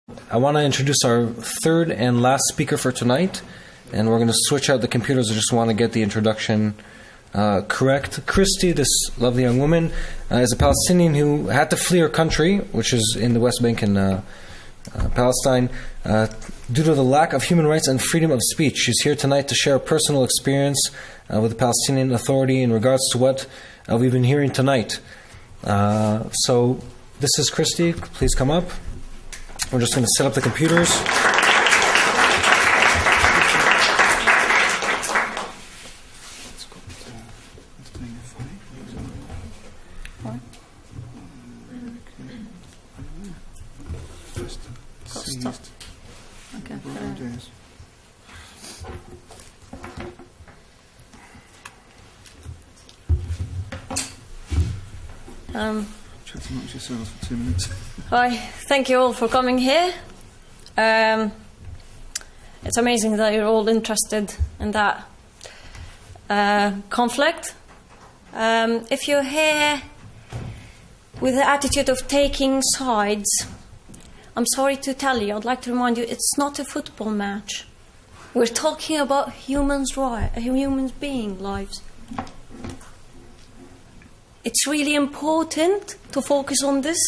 I want to introduce our third and last speaker for tonight, and we're going to switch out the computers. I just want to get the introduction correct. Kристи, this lovely young woman, is a Palestinian who had to flee her country, which is in the West Bank in Palestine, due to the lack of human rights and freedom of speech. She's here tonight to share a personal experience with the Palestinian Authority in regards to what we've been hearing tonight. So this is Kристи. Please come up. We're just going to set up the computers. Yourself for 2 minutes. Hi, thank you all for coming here. It's amazing that you're all interested in that conflict. If you're here with the attitude of taking sides, I'm sorry to tell you, I'd like to remind you, it's not a football match. We're talking about human being lives. It's really important to focus on this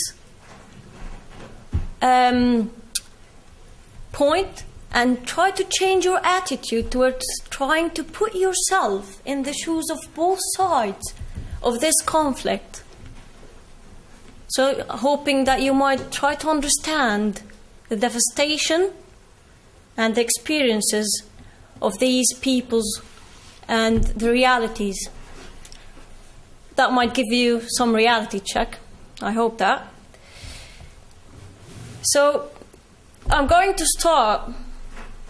point and try to change your attitude towards trying to put yourself in the shoes of both sides of this conflict. So, hoping that you might try to understand the devastation and the experiences of these peoples and the realities. That might give you some reality check. I hope that. So, I'm going to start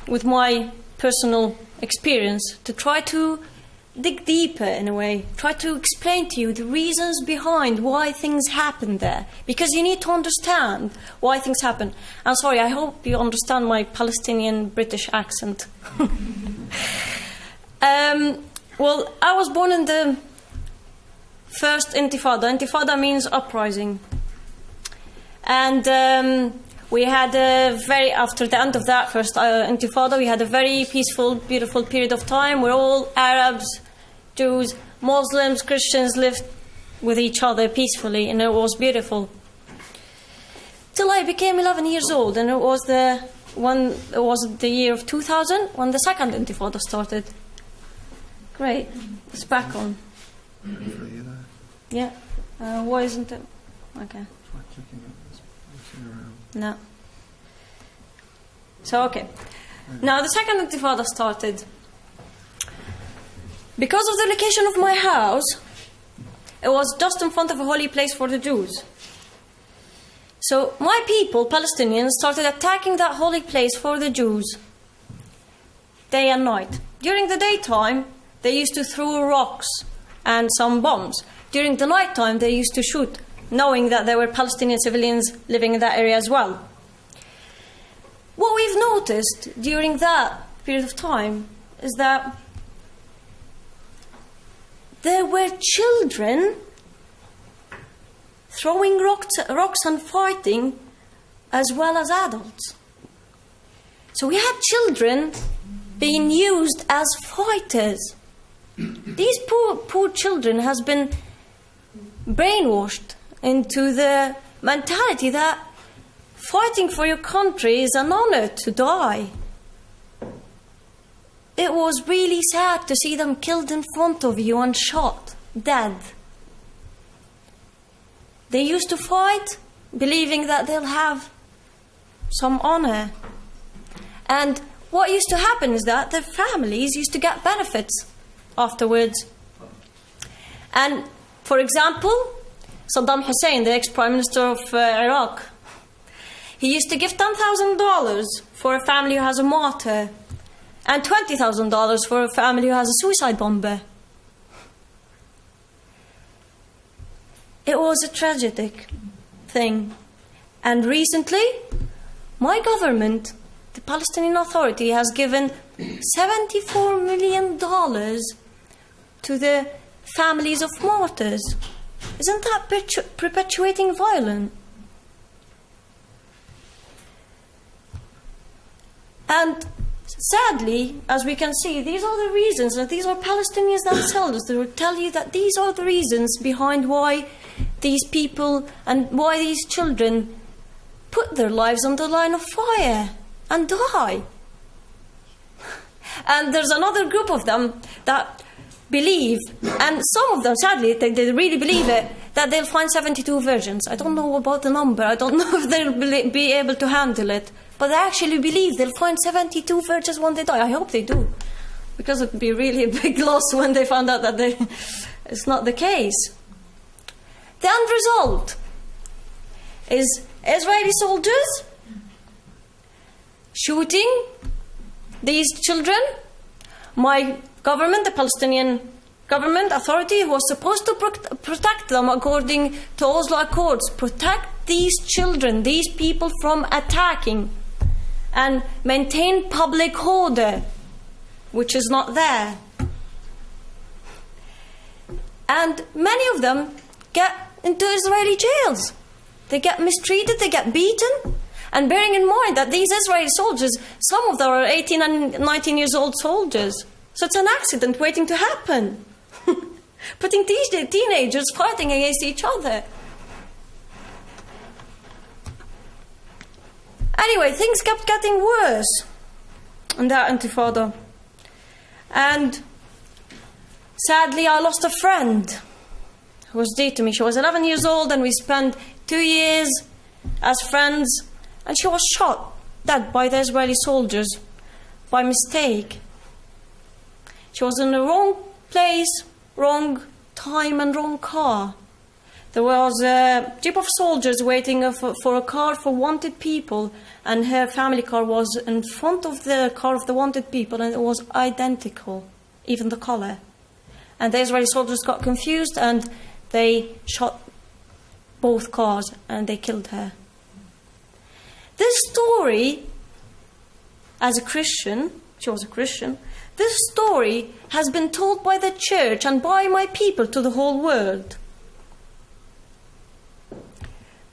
with my personal experience to try to dig deeper in a way, try to explain to you the reasons behind why things happen there. Because you need to understand why things happen. I'm sorry, I hope you understand my Palestinian British accent. Well, I was born in the first Intifada. Intifada means uprising. And we had after the end of that first Intifada, we had a very peaceful, beautiful period of time where all Arabs, Jews, Muslims, Christians lived with each other peacefully, and it was beautiful. Till I became 11 years old, and it was the year of 2000 when the second Intifada started. Great, it's back on. Yeah. Why isn't it? Okay. No. So, okay. Now, the second Intifada started. Because of the location of my house, it was just in front of a holy place for the Jews. So, my people, Palestinians, started attacking that holy place for the Jews day and night. During the daytime, they used to throw rocks and some bombs. During the night time, they used to shoot, knowing that there were Palestinian civilians living in that area as well. What we've noticed during that period of time is that there were children throwing rocks and fighting as well as adults. So we had children being used as fighters. These poor children has been brainwashed into the mentality that fighting for your country is an honor to die. It was really sad to see them killed in front of you and shot, dead. They used to fight believing that they'll have some honor. And what used to happen is that their families used to get benefits afterwards. And, for example, Saddam Hussein, the ex-Prime Minister of Iraq, he used to give $10,000 for a family who has a martyr and $20,000 for a family who has a suicide bomber. It was a tragic thing. And recently, my government, the Palestinian Authority, has given $74 million to the families of martyrs. Isn't that perpetuating violence? And sadly, as we can see, these are the reasons, and these are Palestinians themselves that will tell you that these are the reasons behind why these people and why these children put their lives on the line of fire and die. And there's another group of them that believe, and some of them, sadly, they really believe it, that they'll find 72 virgins. I don't know about the number. I don't know if they'll be able to handle it. But they actually believe they'll find 72 virgins when they die. I hope they do. Because it would be really a big loss when they found out that it's not the case. The end result is Israeli soldiers shooting these children. My government, the Palestinian government authority, who was supposed to protect them according to Oslo Accords, protect these children, these people from attacking, and maintain public order, which is not there. And many of them get into Israeli jails. They get mistreated, they get beaten. And bearing in mind that these Israeli soldiers, some of them are 18 and 19 years old soldiers. So it's an accident waiting to happen. Putting these teenagers fighting against each other. Anyway, things kept getting worse in that intifada. And sadly, I lost a friend who was dear to me. She was 11 years old, and we spent 2 years as friends. And she was shot dead by the Israeli soldiers by mistake. She was in the wrong place, wrong time, and wrong car. There was a jeep of soldiers waiting for a car for wanted people, and her family car was in front of the car of the wanted people, and it was identical, even the color. And the Israeli soldiers got confused, and they shot both cars, and they killed her. This story, as a Christian, she was a Christian, this story has been told by the church and by my people to the whole world.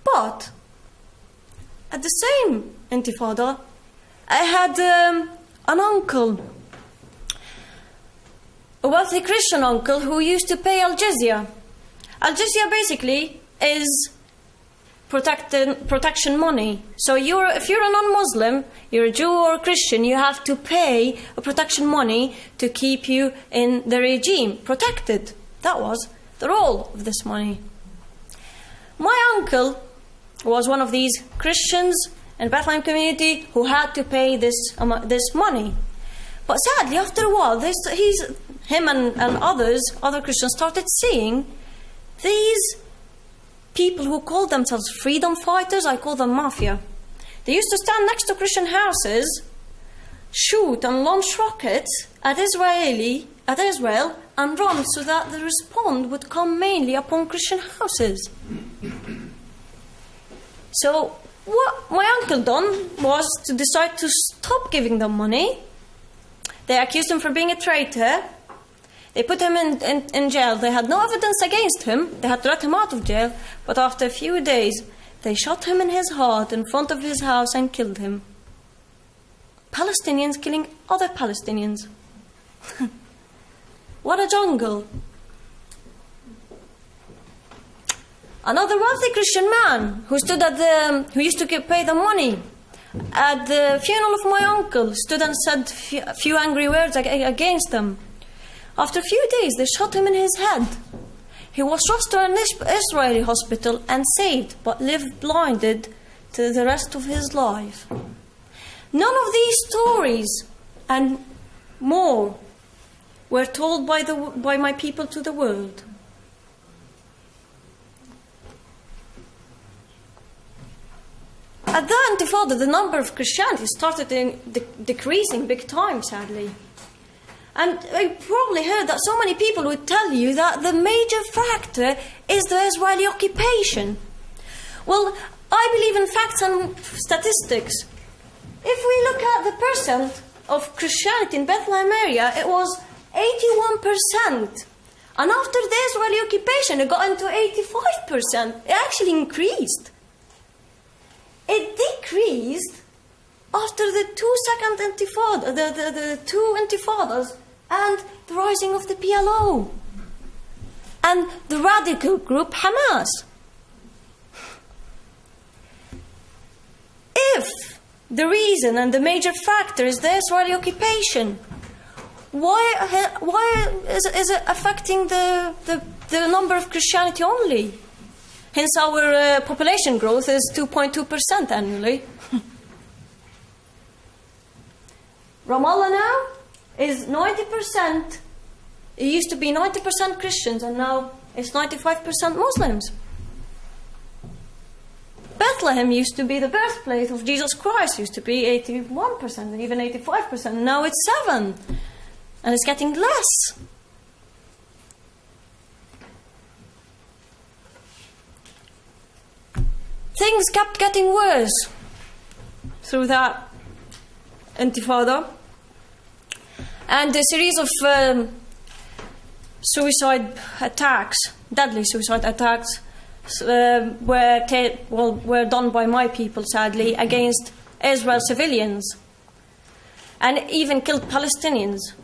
But at the same intifada, I had an uncle, a wealthy Christian uncle who used to pay al-jizya. Al-jizya basically is protection money. So if you're a non-Muslim, you're a Jew or a Christian, you have to pay a protection money to keep you in the regime, protected. That was the role of this money. My uncle was one of these Christians in Bethlehem community who had to pay this money. But sadly, after a while, him and other Christians started seeing these people who called themselves freedom fighters. I call them mafia. They used to stand next to Christian houses, shoot and launch rockets at Israel, and run so that the response would come mainly upon Christian houses. So what my uncle done was to decide to stop giving them money. They accused him for being a traitor. They put him in jail. They had no evidence against him. They had to let him out of jail. But after a few days, they shot him in his heart in front of his house and killed him. Palestinians killing other Palestinians. What a jungle. Another wealthy Christian man who used to pay the money at the funeral of my uncle stood and said a few angry words against them. After a few days, they shot him in his head. He was rushed to an Israeli hospital and saved, but lived blinded to the rest of his life. None of these stories and more were told by my people to the world. At the Intifada, the number of Christianity started decreasing big time, sadly. And I probably heard that so many people would tell you that the major factor is the Israeli occupation. Well, I believe in facts and statistics. If we look at the percent of Christianity in Bethlehem area, it was 81%. And after the Israeli occupation, it got into 85%. It actually increased. It decreased after after the two intifadas and the rising of the PLO and the radical group Hamas. If the reason and the major factor is the Israeli occupation, why is it affecting the number of Christianity only? Hence our population growth is 2.2% annually. Ramallah now is 90%. It used to be 90% Christians and now it's 95% Muslims. Bethlehem used to be the birthplace of Jesus Christ, used to be 81% and even 85%. Now it's 7%. And it's getting less. Things kept getting worse through that intifada. And a series of suicide attacks, deadly suicide attacks, were done by my people, sadly, against Israel civilians. And even killed Palestinians.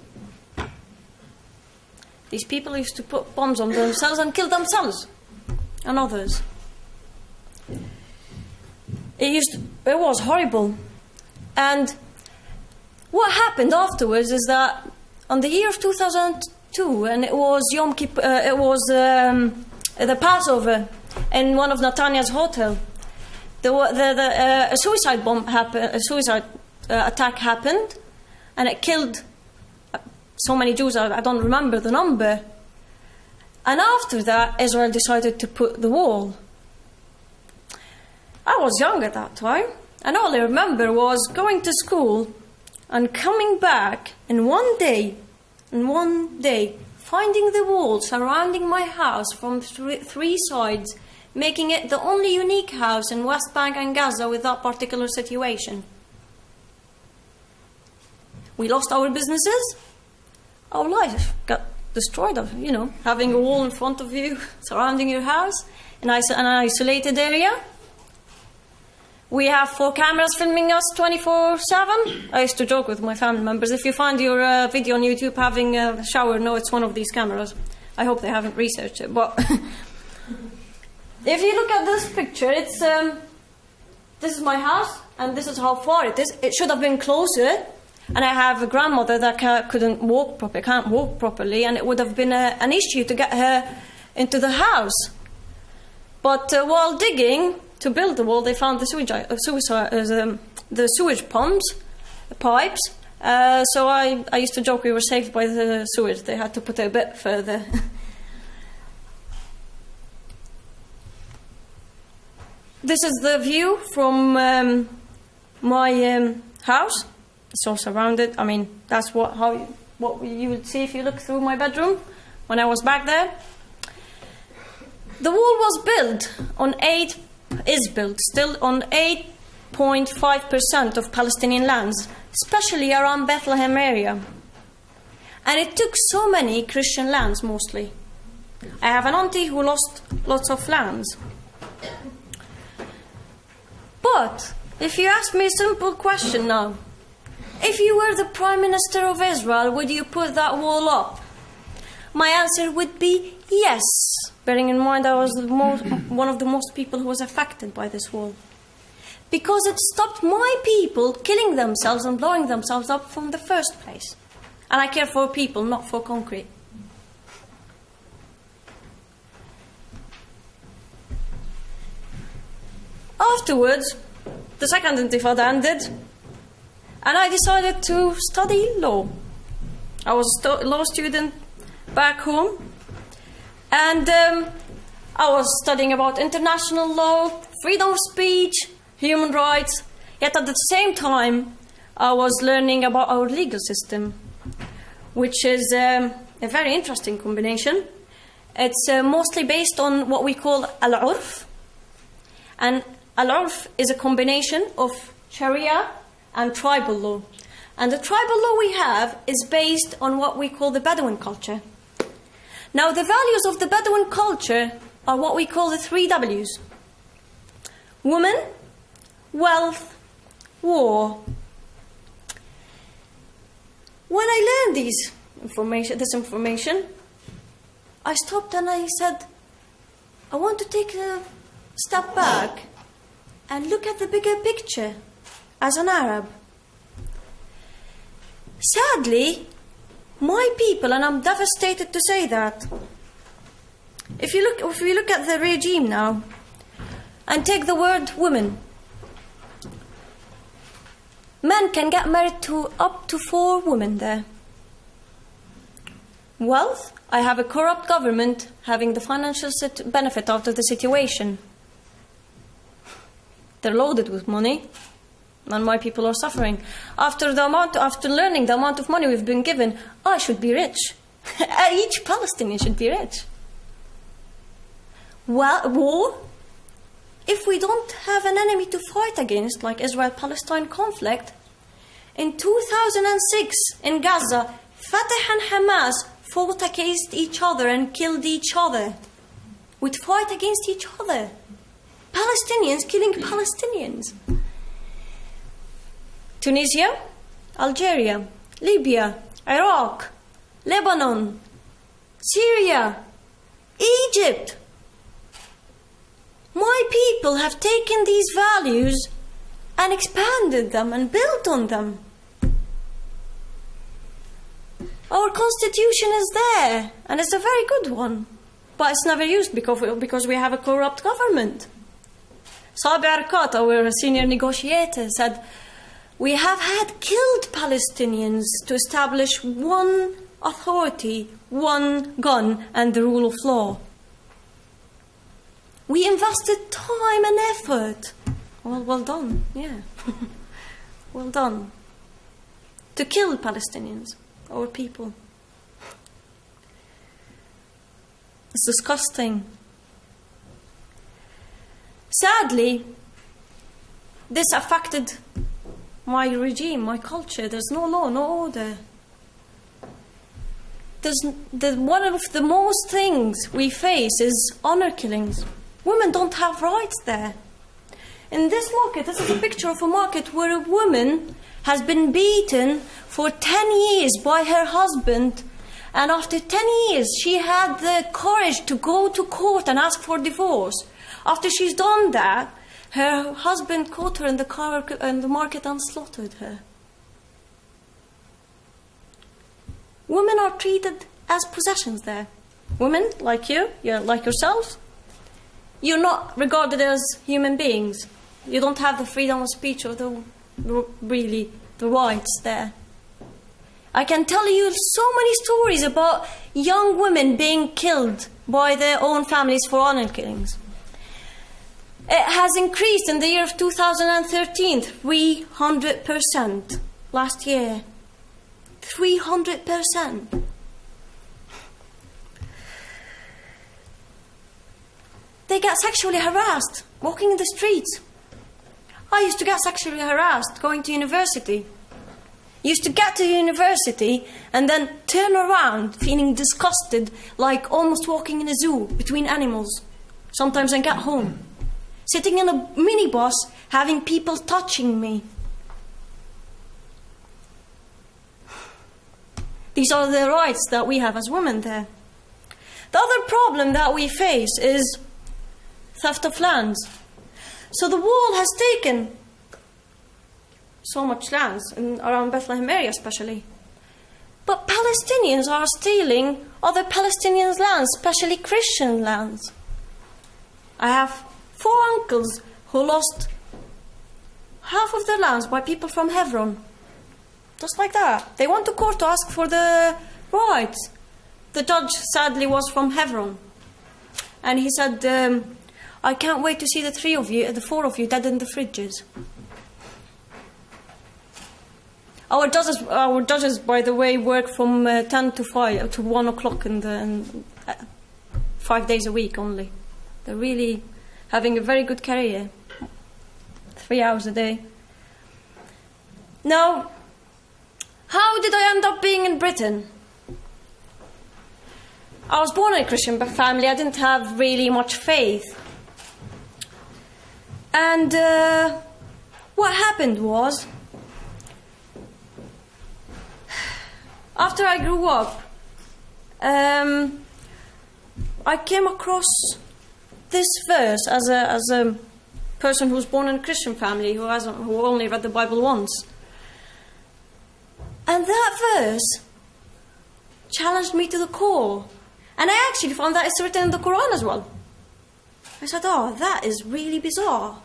These people used to put bombs on themselves and kill themselves and others. It was horrible. And what happened afterwards is that on the year of 2002, and it was Yom Kippur, it was the Passover in one of Netanyah's hotel. A suicide bomb happened. A suicide attack happened, and it killed so many Jews. I don't remember the number. And after that, Israel decided to put the wall. I was young at that time, and all I remember was going to school and coming back in one day, finding the wall surrounding my house from three sides, making it the only unique house in West Bank and Gaza with that particular situation. We lost our businesses. Our life got destroyed, having a wall in front of you, surrounding your house, in an isolated area. We have 4 cameras filming us 24/7. I used to joke with my family members, if you find your video on YouTube having a shower, no, it's one of these cameras. I hope they haven't researched it, but if you look at this picture, it's this is my house, and this is how far it is. It should have been closer. And I have a grandmother that can't walk properly, and it would have been an issue to get her into the house. But while digging to build the wall, they found the sewage pipes. So I used to joke we were saved by the sewage. They had to put it a bit further. This is the view from my house. It's all surrounded. I mean, that's what you would see if you look through my bedroom when I was back there. The wall was built on 8.5% of Palestinian lands, especially around Bethlehem area. And it took so many Christian lands, mostly. I have an auntie who lost lots of lands. But if you ask me a simple question now, if you were the Prime Minister of Israel, would you put that wall up? My answer would be yes, bearing in mind I was one of the most people who was affected by this wall. Because it stopped my people killing themselves and blowing themselves up from the first place. And I care for people, not for concrete. Afterwards, the second intifada ended, and I decided to study law. I was a law student back home, and I was studying about international law, freedom of speech, human rights, yet at the same time I was learning about our legal system, which is a very interesting combination. It's mostly based on what we call al-urf, and al-urf is a combination of Sharia and tribal law. And the tribal law we have is based on what we call the Bedouin culture. Now, the values of the Bedouin culture are what we call the 3 W's. Woman, wealth, war, when I learned this information, I stopped and I said, I want to take a step back and look at the bigger picture as an Arab. Sadly, my people, and I'm devastated to say that, if we look at the regime now and take the word women, men can get married to up to 4 women there. Wealth, I have a corrupt government having the financial benefit out of the situation. They're loaded with money, and my people are suffering. After learning the amount of money we've been given, I should be rich. Each Palestinian should be rich. Well, war? If we don't have an enemy to fight against, like Israel-Palestine conflict, in 2006 in Gaza, Fatah and Hamas fought against each other and killed each other. We'd fight against each other. Palestinians killing Palestinians. Tunisia, Algeria, Libya, Iraq, Lebanon, Syria, Egypt. My people have taken these values and expanded them and built on them. Our constitution is there, and it's a very good one, but it's never used because we have a corrupt government. Sabi Arkat, our senior negotiator, said, we have had killed Palestinians to establish one authority, one gun, and the rule of law. We invested time and effort. Well done, yeah. Well done. To kill Palestinians, our people. It's disgusting. Sadly, this affected my regime, my culture. There's no law, no order. One of the most things we face is honor killings. Women don't have rights there. In this market, this is a picture of a market where a woman has been beaten for 10 years by her husband, and after 10 years she had the courage to go to court and ask for divorce. After she's done that, her husband caught her in the market and slaughtered her. Women are treated as possessions there. Women, like you, like yourselves, you're not regarded as human beings. You don't have the freedom of speech or the rights there. I can tell you so many stories about young women being killed by their own families for honor killings. It has increased in the year of 2013, 300% last year. 300%. They get sexually harassed walking in the streets. I used to get sexually harassed going to university. Used to get to university and then turn around feeling disgusted, like almost walking in a zoo between animals. Sometimes I get home, sitting in a minibus, having people touching me. These are the rights that we have as women there. The other problem that we face is theft of lands. So the wall has taken so much lands, around Bethlehem area especially. But Palestinians are stealing other Palestinians' lands, especially Christian lands. I have 4 uncles who lost half of their lands by people from Hebron. Just like that. They went to court to ask for the rights. The judge sadly was from Hebron. And he said, I can't wait to see the 4 of you dead in the fridges. Our judges, by the way, work from 10 to 5 to 1 o'clock in 5 days a week only. They're really having a very good career. 3 hours a day. Now, how did I end up being in Britain? I was born in a Christian family. I didn't have really much faith. And what happened was, after I grew up, I came across this verse as a person who's born in a Christian family who only read the Bible once. And that verse challenged me to the core. And I actually found that it's written in the Quran as well. I said, oh, that is really bizarre.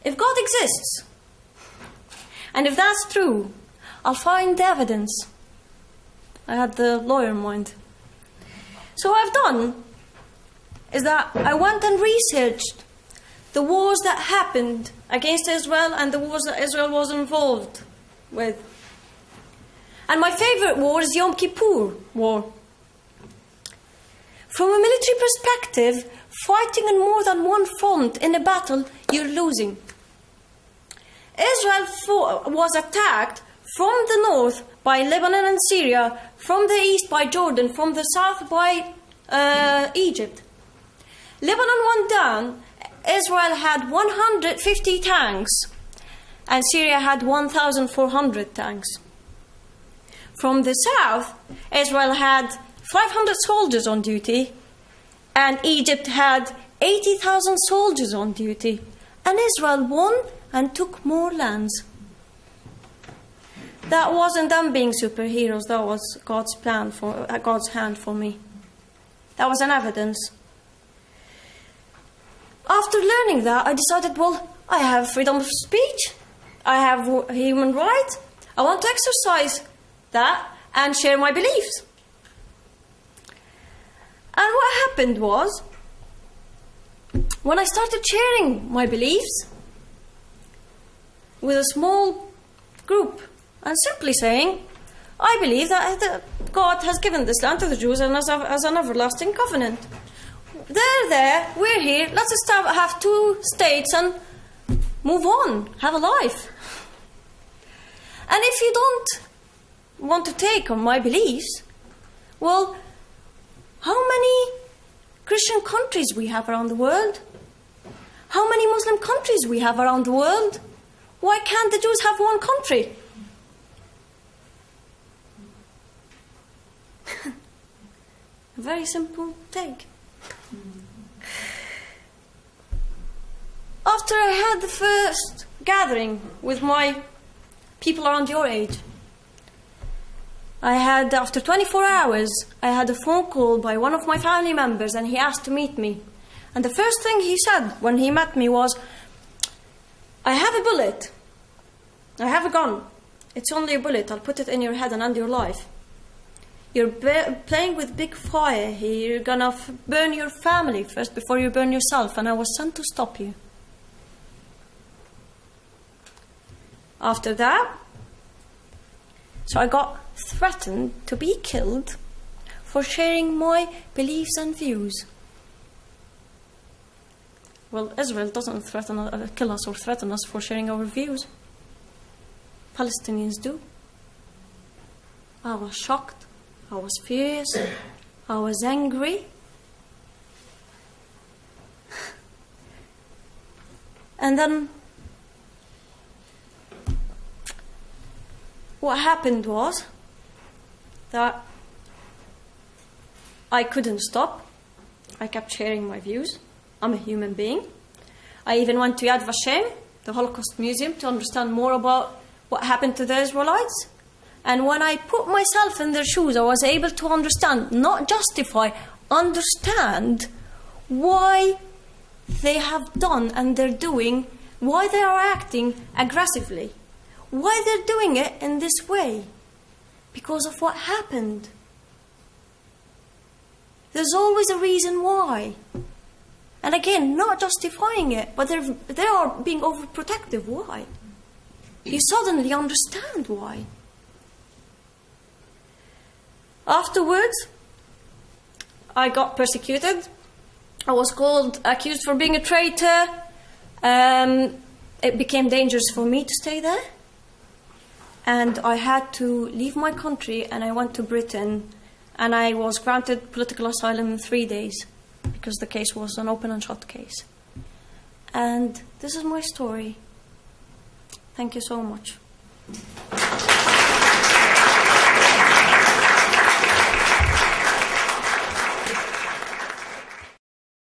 If God exists, and if that's true, I'll find the evidence. I had the lawyer in mind. So what I've done is that I went and researched the wars that happened against Israel and the wars that Israel was involved with. And my favorite war is Yom Kippur War. From a military perspective, fighting in more than one front in a battle, you're losing. Israel was attacked from the north by Lebanon and Syria, from the east by Jordan, from the south by Egypt. Lebanon went down. Israel had 150 tanks, and Syria had 1,400 tanks. From the south, Israel had 500 soldiers on duty, and Egypt had 80,000 soldiers on duty. And Israel won and took more lands. That wasn't them being superheroes, that was God's plan God's hand for me. That was an evidence. After learning that, I decided, well, I have freedom of speech, I have human rights, I want to exercise that and share my beliefs. And what happened was, when I started sharing my beliefs with a small group and simply saying, I believe that God has given this land to the Jews and as an everlasting covenant. They're there, we're here, let's have two states and move on, have a life. And if you don't want to take on my beliefs, well, how many Christian countries we have around the world? How many Muslim countries we have around the world? Why can't the Jews have one country? A very simple take. After I had the first gathering with my people around your age, after 24 hours, I had a phone call by one of my family members and he asked to meet me. And the first thing he said when he met me was, I have a bullet. I have a gun. It's only a bullet. I'll put it in your head and end your life. You're playing with big fire here. You're gonna burn your family first before you burn yourself. And I was sent to stop you. After that, so I got threatened to be killed for sharing my beliefs and views. Well, Israel doesn't kill us or threaten us for sharing our views. Palestinians do. I was shocked. I was furious. I was angry. And then what happened was that I couldn't stop. I kept sharing my views. I'm a human being. I even went to Yad Vashem, the Holocaust Museum, to understand more about what happened to the Israelites. And when I put myself in their shoes, I was able to understand, not justify, understand why they have done and they're doing, why they are acting aggressively, why they're doing it in this way, because of what happened. There's always a reason why. And again, not justifying it, but they are being overprotective. Why? You suddenly understand why. Afterwards, I got persecuted. I was accused for being a traitor. It became dangerous for me to stay there. And I had to leave my country, and I went to Britain, and I was granted political asylum in 3 days because the case was an open and shut case. And this is my story. Thank you so much.